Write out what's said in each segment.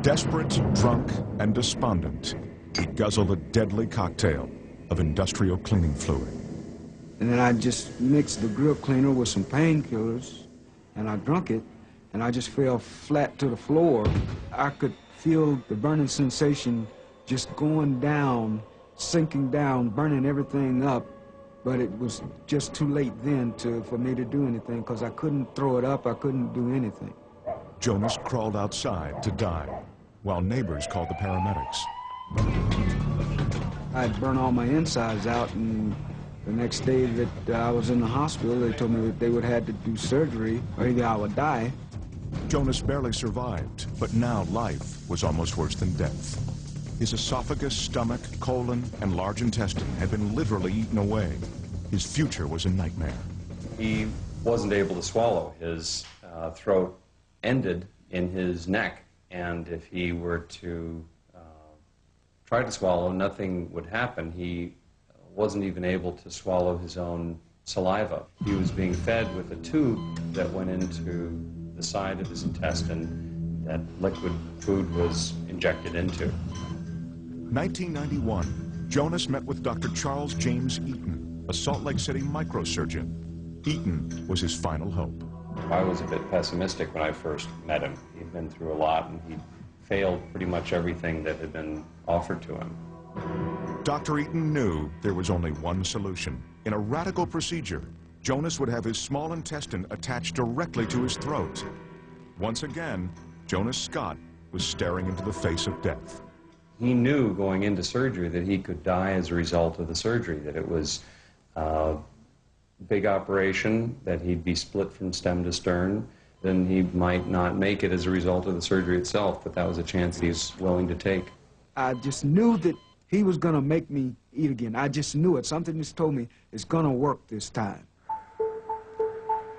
Desperate, drunk, and despondent, he guzzled a deadly cocktail of industrial cleaning fluid. And then I just mixed the grill cleaner with some painkillers, and I drank it, and I just fell flat to the floor. I could feel the burning sensation just going down, sinking down, burning everything up, but it was just too late then for me to do anything, because I couldn't throw it up, I couldn't do anything. Jonas crawled outside to die, while neighbors called the paramedics. I'd burn all my insides out, and the next day that I was in the hospital, they told me that they would have to do surgery, or either I would die. Jonas barely survived, but now life was almost worse than death. His esophagus, stomach, colon, and large intestine had been literally eaten away. His future was a nightmare. He wasn't able to swallow. His throat ended in his neck, and if he were to try to swallow, nothing would happen. He wasn't even able to swallow his own saliva. He was being fed with a tube that went into the side of his intestine that liquid food was injected into. 1991, Jonas met with Dr. Charles James Eaton, a Salt Lake City microsurgeon. Eaton was his final hope. I was a bit pessimistic when I first met him. He'd been through a lot, and he'd failed pretty much everything that had been offered to him. Dr. Eaton knew there was only one solution. In a radical procedure, Jonas would have his small intestine attached directly to his throat. Once again, Jonas Scott was staring into the face of death. He knew going into surgery that he could die as a result of the surgery, that it was a big operation, that he'd be split from stem to stern, then he might not make it as a result of the surgery itself, but that was a chance he was willing to take. I just knew that he was going to make me eat again. I just knew it. Something just told me it's going to work this time.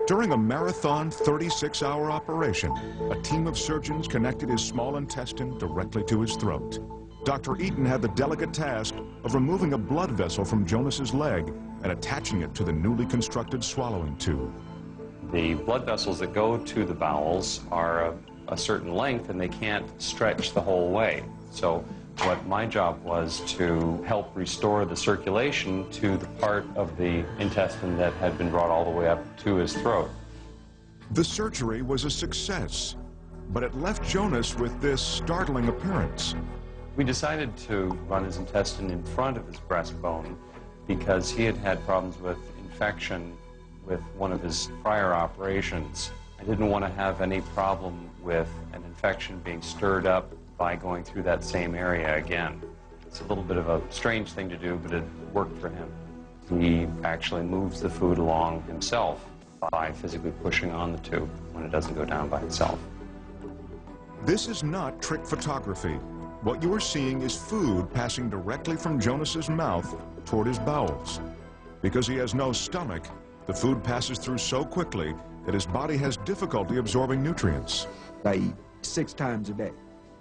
During a marathon 36-hour operation, a team of surgeons connected his small intestine directly to his throat. Dr. Eaton had the delicate task of removing a blood vessel from Jonas's leg and attaching it to the newly constructed swallowing tube. The blood vessels that go to the bowels are a certain length, and they can't stretch the whole way. So what my job was to help restore the circulation to the part of the intestine that had been brought all the way up to his throat. The surgery was a success, but it left Jonas with this startling appearance. We decided to run his intestine in front of his breastbone because he had had problems with infection with one of his prior operations. I didn't want to have any problem with an infection being stirred up by going through that same area again. It's a little bit of a strange thing to do, but it worked for him. He actually moves the food along himself by physically pushing on the tube when it doesn't go down by itself. This is not trick photography. What you are seeing is food passing directly from Jonas's mouth toward his bowels. Because he has no stomach, the food passes through so quickly that his body has difficulty absorbing nutrients. I eat 6 times a day.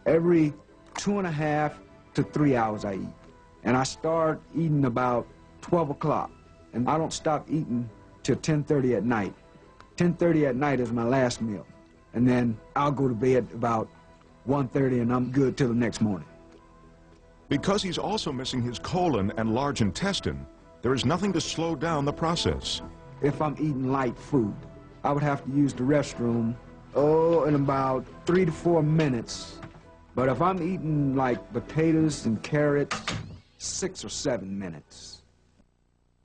Every 2.5 to 3 hours I eat. And I start eating about 12 o'clock. And I don't stop eating till 10:30 at night. 10:30 at night is my last meal. And then I'll go to bed about 1:30 and I'm good till the next morning. Because he's also missing his colon and large intestine, there is nothing to slow down the process. If I'm eating light food, I would have to use the restroom, in about 3 to 4 minutes. But if I'm eating like potatoes and carrots, 6 or 7 minutes.